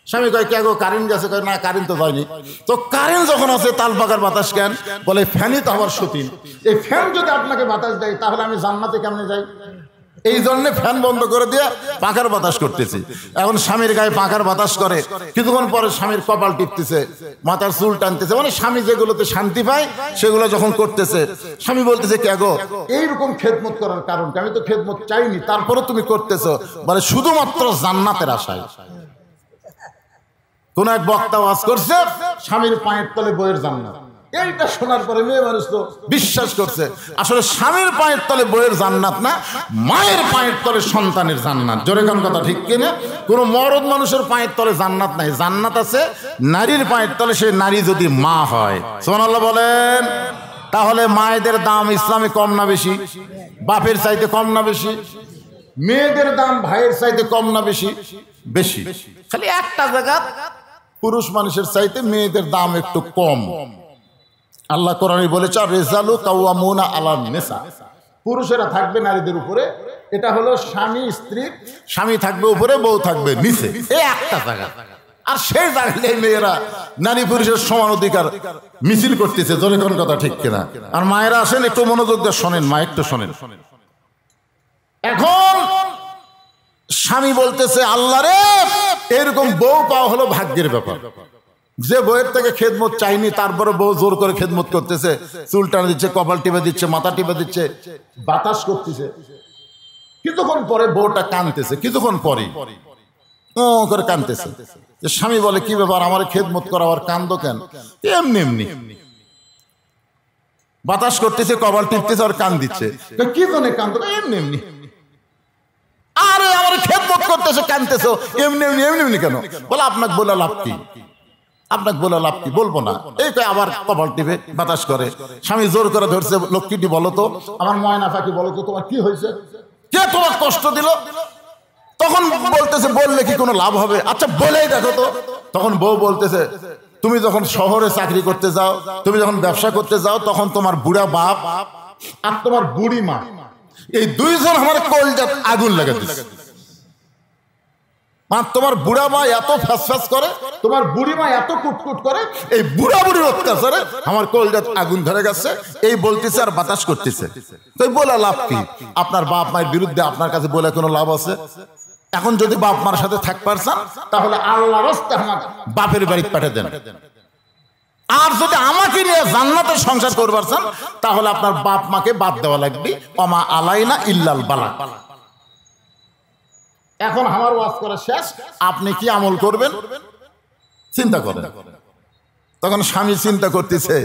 স্বামী কয়, কে গো কারেন্ট গেছে? কয় না, কারেন্ট তো যায়নি। তো কারেন্ট যখন আছে তাল পাকার বাতাস কেন? বলে ফ্যানই তো আমার সতীন, এই ফ্যান যদি আপনাকে বাতাস দেয় তাহলে আমি জান্নাতে কেমনে যাই? এই জন্য ফ্যান বন্ধ করে দিয়ে পাখার বাতাস করতেছি। এখন স্বামীর গায়ে পাখার বাতাস করে, কিছুক্ষণ পরে স্বামীর কপাল টিপতেছে, মাথার চুল টানতেছে, মানে স্বামী যেগুলোতে শান্তি পায় সেগুলো যখন করতেছে, স্বামী বলতেছে, কে গো এইরকম খেদমত করার কারণ কি? আমি তো খেদমত চাইনি, তারপরে তুমি করতেছো। বলে শুধুমাত্র জান্নাতের আশায়। কোন এক বক্তা ওয়াজ করছে, স্বামীর পায়ের তলে বইয়ের জান্নাত। এইটা শোনার পরে মেয়ে মানুষ তো বিশ্বাস করছে আসলে স্বামীর পায়ের তলে বইয়ের জান্নাত না, মায়ের পায়ের তলে সন্তানের জান্নাত। জোরে কোন কথা ঠিক কিনা? কোনো মরদ মানুষের পায়ের তলে জান্নাত নাই, জান্নাত আছে নারীর পায়ের তলে, সে নারী যদি মা হয়। সুবহানাল্লাহ বলেন। তাহলে মায়েদের দাম ইসলামে কম না বেশি? বাপের চাইতে কম না বেশি? মেয়েদের দাম ভাইয়ের চাইতে কম না বেশি? বেশি। খালি একটা জায়গা পুরুষ মানুষের চাইতে মেয়েদের দাম একটু কম। আল্লাহ কোরআনে বলেছে, রিজালু কাওয়ামুনা আলান নিসা, পুরুষেরা থাকবে নারীদের উপরে। এটা হলো স্বামী স্ত্রী, স্বামী থাকবে উপরে, বউ থাকবে নিচে, এই একটা জায়গা। আর সেই জায়গায় মেয়েরা নারী পুরুষের সমান অধিকার মিছিল করতেছে। জোরে কোন কথা ঠিক কিনা? আর মায়েরা আসেন, একটু মনোযোগ দিয়ে শোনেন, মা একটু শোনেন। এখন স্বামী বলতেছে, আল্লাহ রে, এরকম বউ পাওয়া হলো ভাগ্যের ব্যাপার। যে বউয়ের থেকে খেদমত চাইনি, তারপরে বউ জোর করে খেদমত করতেছে, চুল টানা দিচ্ছে, কপাল টিপে দিচ্ছে, মাথা টিপে দিচ্ছে, বাতাস করতেছে। কিছুক্ষণ পরে বউটা কাঁদতেছে, কিছুক্ষণ পরে করে কাঁদতেছে। স্বামী বলে, কি ব্যাপার, আমার খেদমত করা আর কান্দো কেন? এমনি এমনি বাতাস করতেছে, কপাল টিপতেছে আর কান দিচ্ছে। কি জন্য কান্দো? এমনি এমনি। আরে আমার খেদমত করতেছে, কাঁদতেছো, এমনি এমনি এমনি এমনি কেন? বলে, আপনাকে বলে লাভ কি? আপনাকে বলে লাভ কি? বলবো না। এই আবার কপাল টিপে বাতাস করে। স্বামী জোর করে ধরছে, লক্ষ্মীটি বলো তো, আমার ময়না পাখি বলো তো, তোমার কি হয়েছে? কে তোমার কষ্ট দিল? তখন বলতেছে বললে কি কোনো লাভ হবে, আচ্ছা বলেই দেখো তো। তখন বউ বলতেছে তুমি যখন শহরে চাকরি করতে যাও, তুমি যখন ব্যবসা করতে যাও, তখন তোমার বুড়া বাপ আর তোমার বুড়ি মা এই দুইজন আমার কলজাত আগুন লাগা দিচ্ছে। তোমার বুড়া মা এত ফ্যাস করে, তোমার বুড়ি মা এত কুটকুট করে, এই বুড়া বুড়ির অত্যাচারে আমার কলজাত আগুন ধরে গেছে। এই বলতেছে আর বাতাস করতেছে। তো বলে লাভ কি? আপনার বাপ মায়ের বিরুদ্ধে আপনার কাছে বলে কোনো লাভ আছে? এখন যদি বাপ মার সাথে থাকতে পারছেন, তাহলে আল্লাহর রাস্তায় আমার বাপের বাড়ি পাঠিয়ে দেন। আর যদি আমাকে নিয়ে জান্নাতের সংসার করবার চান, তাহলে আপনার বাপ মাকে বাদ দেওয়া লাগবে। ওমা আলাইনা ইল্লাল বালাগ। এখন আমার ওয়াজ করা শেষ, আপনি কি আমল করবেন চিন্তা করেন। তখন স্বামী চিন্তা করতেছে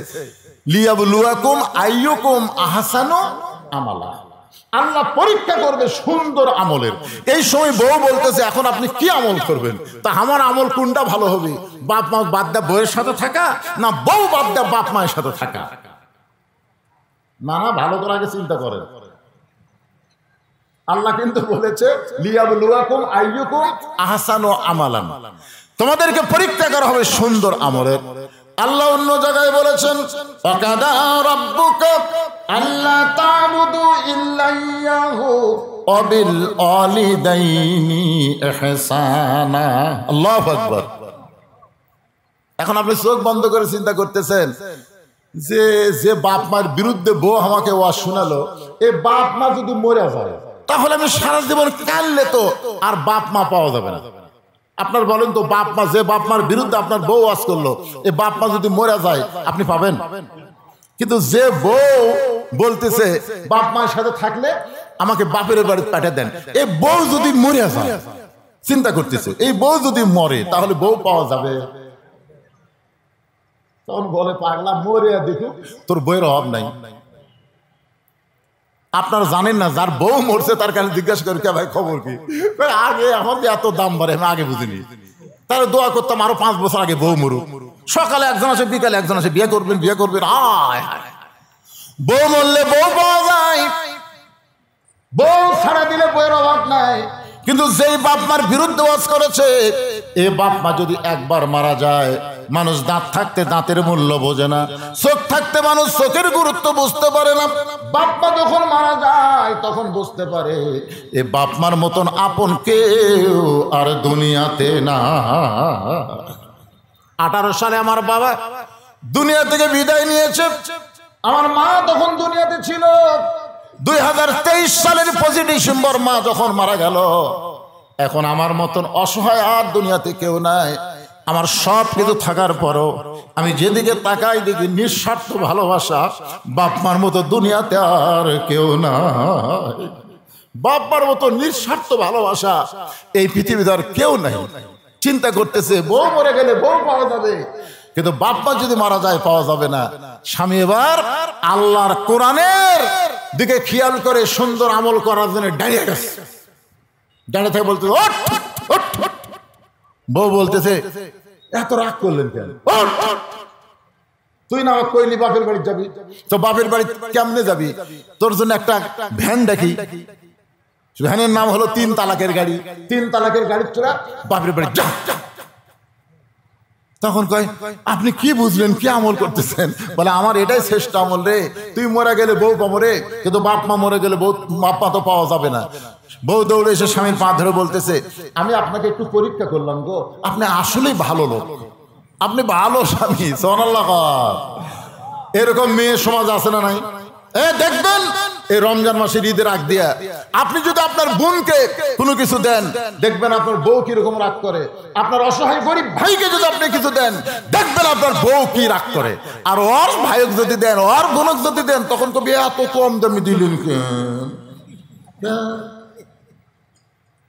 লিয়াবলুয়াকুম আইয়ুকুম আহসানু আমালা, আল্লাহ পরীক্ষা করবে সুন্দর আমলের। এই সময় বউ বলতেছে এখন আপনি কি আমল করবেন? তা আমার আমল কোনটা ভালো হবে, বাপ মা বাদ দেয়া বউয়ের সাথে থাকা, না বউ বাদ দেয়া বাপ মায়ের সাথে থাকা? না ভালো করে আগে চিন্তা করেন। আল্লাহ কিন্তু বলেছে লিয়াবলুয়াকুম আইয়ুকুম আহসানু আমালান, তোমাদেরকে পরীক্ষা করা হবে সুন্দর আমলের। আল্লাহ অন্য জায়গায় বলেছেন ওয়াকাদা রাব্বুকা আল্লা তা'বুদু ইল্লা ইয়াহু ওয়া বিল ওয়ালিদাইনি ইহসানা। আল্লাহু আকবার। এখন আপনি চোখ বন্ধ করে চিন্তা করতেছেন যে যে বাপ মার বিরুদ্ধে বউ আমাকে ওয়াজ শোনালো, এই বাপ মা যদি মরে যায়, তাহলে আমি সারা জীবন কাঁদলে তো আর বাপ মা পাওয়া যাবে না। আপনার বলেন তো, বাপ মা, যে বাপ মার বিরুদ্ধে আপনার বউ ওয়াজ করলো, এই বাপ মা যদি মরে যায় আপনি পাবেন? কিন্তু যে বউ বলতেছে বাপ মায়ের সাথে থাকলে আমাকে বাপের বাড়ি পাঠিয়ে দেন, এই বউ যদি মরে যায়, চিন্তা করতেছে এই বউ যদি মরে তাহলে বউ পাওয়া যাবে? তখন বলে পাগলা মরে দেখুক, তোর বইয়ের অভাব নাই। আপনারা জানেন না, যার বউ মরছে তার কাছে জিজ্ঞাসা করি কে ভাই খবর কি? আগে আমার এত দাম বাড়ে আমি আগে বুঝিনি, তাহলে দোয়া করতাম আরো 5 বছর আগে বউ মরুক। সকালে একজন আসে, বিকালে একজন আসে, বিয়ে করবেন বিয়ে করবেন। বউ মরলে বউ পাওয়া যায়, বউ ছাড়া দিলে বইয়ের অভাব নাই। কিন্তু যেই বাপ মার বিরুদ্ধে ওয়াজ করেছে, এই বাপ মা যদি একবার মারা যায়, মানুষ দাঁত থাকতে দাঁতের মূল্য বোঝে না, চোখ থাকতে মানুষ চোখের গুরুত্ব বুঝতে পারে না। বাপ মা যখন মারা যায় তখন বুঝতে পারে এ বাপ মার মতন আপন কেউ আর দুনিয়াতে না। 18 সালে আমার বাবা দুনিয়া থেকে বিদায় নিয়েছে, আমার মা তখন দুনিয়াতে ছিল। 2023 সালের 25 ডিসেম্বর মা যখন মারা গেল, এখন আমার মতন অসহায় আর দুনিয়াতে কেউ নাই। আমার সব কিছু থাকার পরও আমি যেদিকে তাকাই দেখি নিঃস্বার্থ ভালোবাসা। বাপ মার মতো দুনিয়াতে আর কেউ নাই। বাপ মার মতো নিঃস্বার্থ ভালোবাসা এই পৃথিবীতে আর কেউ নাই। চিন্তা করতেছে বউ মরে গেলে বউ পাওয়া যাবে, কিন্তু বাপ মা যদি মারা যায় পাওয়া যাবে না। স্বামী এবার আল্লাহর কোরআনের দিকে খেয়াল করে সুন্দর আমল করার জন্য দাঁড়িয়ে গেছে। দাঁড়িয়ে থেকে বলতে বউ বলতেছে এত রাগ করলেন কেন? তুই না কইলি বাপের বাড়ি যাবি, তো বাপের বাড়ি কেমনে যাবি? তোর জন্য একটা ভ্যান দেখি, ভ্যানের নাম হলো 3 তালাকের গাড়ি। 3 তালাকের গাড়ির চোরা বাপের বাড়ি যা। তখন কয় আপনি কি বুঝলেন, কি আমল করতেছেন? বলে আমার এটাই শ্রেষ্ঠ আমল রে। তুই মরে গেলে বউ পাবো রে, কিন্তু বাপ মা মরে গেলে বউ বাপ মা তো পাওয়া যাবে না। বউ দৌড়ে এসে স্বামীর পা ধরে বলতেছে আমি আপনাকে একটু পরীক্ষা করলাম গো, আপনি আসলেই ভালো লোক, আপনি ভালো স্বামী। সুবহানাল্লাহ। এরকম মেয়ে সমাজ আছে না নাই? দেখবেন এই রমজান মাসের ঈদের আগ দিয়া আপনি যদি আপনার বোনকে কোনো কিছু দেন, দেখবেন আপনার বউ কিরকম রাগ করে। আপনার অসহায় গরিব ভাইকে যদি আপনি কিছু দেন, দেখবেন আপনার বউ কি রাগ করে। আর ওর ভাইক যদি দেন, ওর বোনক যদি দেন, তখন কবি এত কম দামি দিলেন কেন?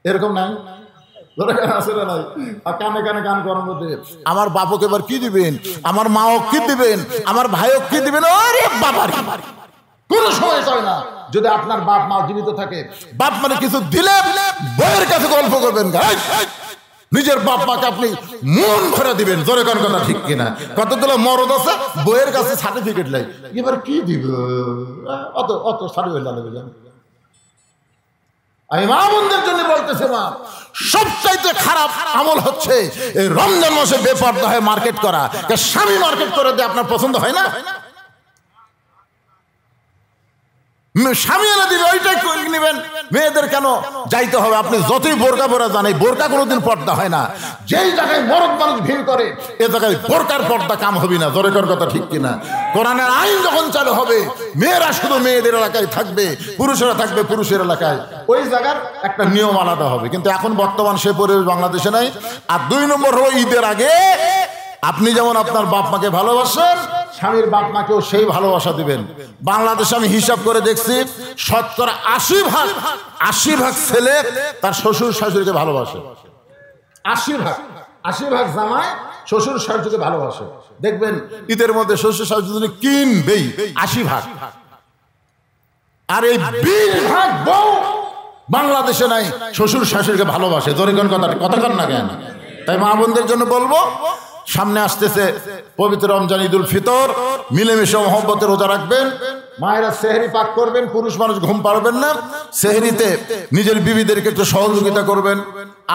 এরকম নাই? কানে কানে গান করার মধ্যে আমার বাপকে এবার কি দিবেন, আমার মাও কি দিবেন, আমার ভাইও কি দিবেন? ওরে বাবার কোন সময় চায় না। যদি আপনার বাপ মা জীবিত থাকে, বাপ মানে কিছু দিলে বইয়ের কাছে গল্প করবেন। নিজের বাপ মাকে আপনি মন ভরে দিবেন। জোরে কোন কথা ঠিক কিনা? কতগুলো মরদ আছে বইয়ের কাছে সার্টিফিকেট লাই, এবার কি দিব? অত অত সার্টিফিকেট লাগবে। আমি মা বোনদের জন্য বলতে করতেছে মা। সবচাইতে খারাপ আমল হচ্ছে এই রমজান মাসে বেপরদা হয়ে মার্কেট করা। স্বামী মার্কেট করে দিয়ে আপনার পছন্দ হয় না? স্বামী এনে দিবে, ওইটাই নেবেন। মেয়েদের কেন যাইতে হবে? আপনি যতই বোরকা পরা জানেন, বোরকা কোনোদিন পর্দা হয় না। যেই জায়গায় মরদ মানুষ ভিড় করে এ জায়গায় বোরকার পর্দা কাম হবে না। জোরে কর কথা ঠিক কিনা? কোরআনের আইন যখন চালু হবে, মেয়েরা শুধু মেয়েদের এলাকায় থাকবে, পুরুষেরা থাকবে পুরুষের এলাকায়। ওই জায়গার একটা নিয়ম আলাদা হবে। কিন্তু এখন বর্তমান সে পরিবেশ বাংলাদেশে নাই। আর 2 নম্বর হলো ঈদের আগে আপনি যেমন আপনার বাপ মাকে ভালোবাসেন, স্বামীর বাপ মাকেও সেই ভালোবাসা দিবেন। বাংলাদেশে আমি হিসাব করে দেখছি, শতকরা 80 ভাগ ছেলে তার শ্বশুর শাশুড়িকে ভালোবাসে। 80 ভাগ জামাই শ্বশুর শাশুড়িকে ভালোবাসে। দেখবেন ঈদের মধ্যে শ্বশুর শাশুড়ি কিনবেই 80 ভাগ। আর এই 20 ভাগ বউ বাংলাদেশে নাই, শ্বশুর শাশুড়িকে ভালোবাসে। জরিগণ কথা কন না কেন? তাই মা বোনদের জন্য বলবো, সামনে আসতেছে পবিত্র রমজান, ঈদুল ফিতর, মিলেমিশে মহব্বতে রোজা রাখবেন। মায়েরা সেহরি পাক করবেন, পুরুষ মানুষ ঘুম পাড়বেন না। সেহরিতে নিজের বিবিদেরকে একটু সহযোগিতা করবেন।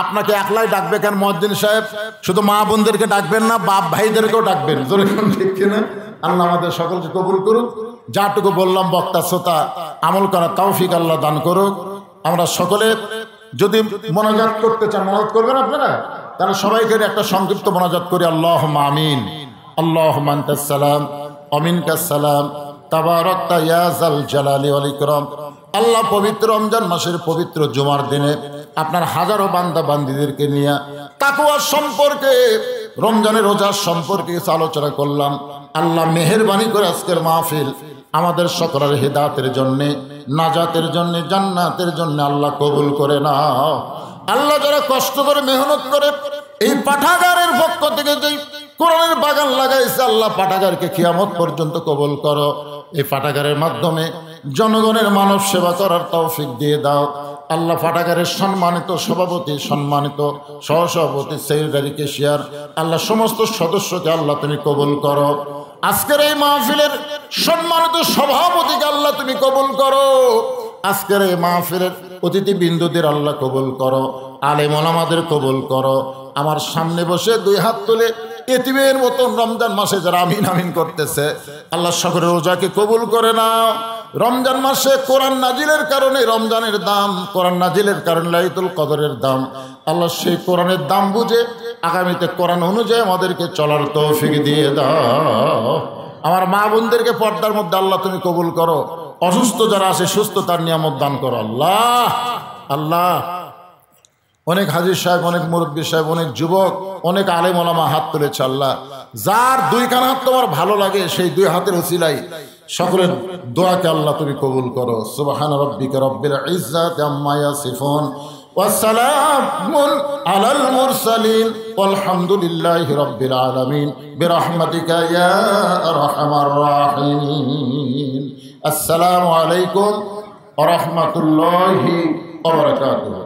আপনাকে একলাই ডাকবে কেন মুয়াজ্জিন সাহেব? শুধু মা বোনদেরকে ডাকবেন না, বাপ ভাইদেরকেও ডাকবেন। জোরে ঠিক কিনা? আল্লাহ আমাদের সকলকে কবুল করুক। যাটুকু বললাম বক্তা শ্রোতা আমল করার তৌফিক আল্লাহ দান করুক। আমরা সকলে যদি মোনাজাত করতে চান, মোনাজাত করবেন আপনারা, তাহলে সবাইকে একটা সংক্ষিপ্ত মোনাজাত করি। আল্লাহুম্মা আমিন। আল্লাহুম্মা আনতাস সালাম ওয়া মিনকাস সালাম, তাবারাকতা ইয়া যাল জালালি ওয়াল ইকরাম। আল্লাহ পবিত্র রমজান মাসের পবিত্র জুমার দিনে আপনার হাজারো বান্দা বান্দীদেরকে নিয়ে তাকওয়া সম্পর্কে, রমজানের রোজার সম্পর্কে কিছু আলোচনা করলাম। আল্লাহ মেহেরবানি করে আজকের মাহফিল আমাদের সকলের হিদায়াতের জন্যে, নাজাতের জন্যে, জান্নাতের জন্য আল্লাহ কবুল করে নাও। আল্লাহ যারা কষ্ট করে মেহনত করে এই পাঠাগারের পক্ষ থেকে যেই কোরআনের বাগান লাগাইছে, আল্লাহ পাঠাগারকে কিয়ামত পর্যন্ত কবুল করো। এই পাঠাগারের মাধ্যমে জনগণের মানব সেবা করার তৌফিক দিয়ে দাও। আল্লাহ পাঠাগারের সম্মানিত সভাপতি, সম্মানিত সহসভাপতি, সেক্রেটারি, কেশিয়ার, আল্লাহ সমস্ত সদস্যকে আল্লাহ তুমি কবুল করো। আজকের এই মাহফিলের সম্মানিত সভাপতিকে আল্লাহ তুমি কবুল করো। আজকের এই মাহফিলের অতিথি বিন্দুদের আল্লাহ কবুল করো। আলেম ওলামাদের কবুল করো। আমার সামনে বসে 2 হাত তুলে এতিমের মতন রমজান মাসে যারা আমিন আমিন করতেছে, আল্লাহ সকলের রোজাকে কবুল করে নাও। রমজান মাসে কোরআন নাজিলের কারণে রমজানের দাম, কোরআন নাজিলের কারণে লাইলাতুল কদরের দাম। আল্লাহ সেই কোরআনের দাম বুঝে আগামীতে কোরআন অনুযায়ী আমাদেরকে চলার তৌফিক দিয়ে দাও। আমার মা বোনদেরকে পর্দার মধ্যে আল্লাহ তুমি কবুল করো। অসুস্থ যারা আছে সুস্থতার নিয়ামত দান করো আল্লাহ। আল্লাহ অনেক হাজির সাহেব, অনেক মুরব্বী সাহেব, অনেক যুবক, অনেক আলেম ওলামা হাত তুলেছে। আল্লাহ যার 2 কান হাত তোমার ভালো লাগে, সেই 2 হাতের উসিলাই সকলের দোয়াকে আল্লাহ তুমি কবুল করো। সুবহান রাব্বিকা রাব্বিল ইজ্জাতি আম্মা ইয়াসিফুন ওয়া সালামুন আলাল মুরসালিন ওয়ালহামদুলিল্লাহি রাব্বিল আলামিন বিরহমাতিকা ইয়া আরহামার রাহিমিন। আসসালামু আলাইকুম ওয়া রাহমাতুল্লাহি ওয়া বারাকাতুহু।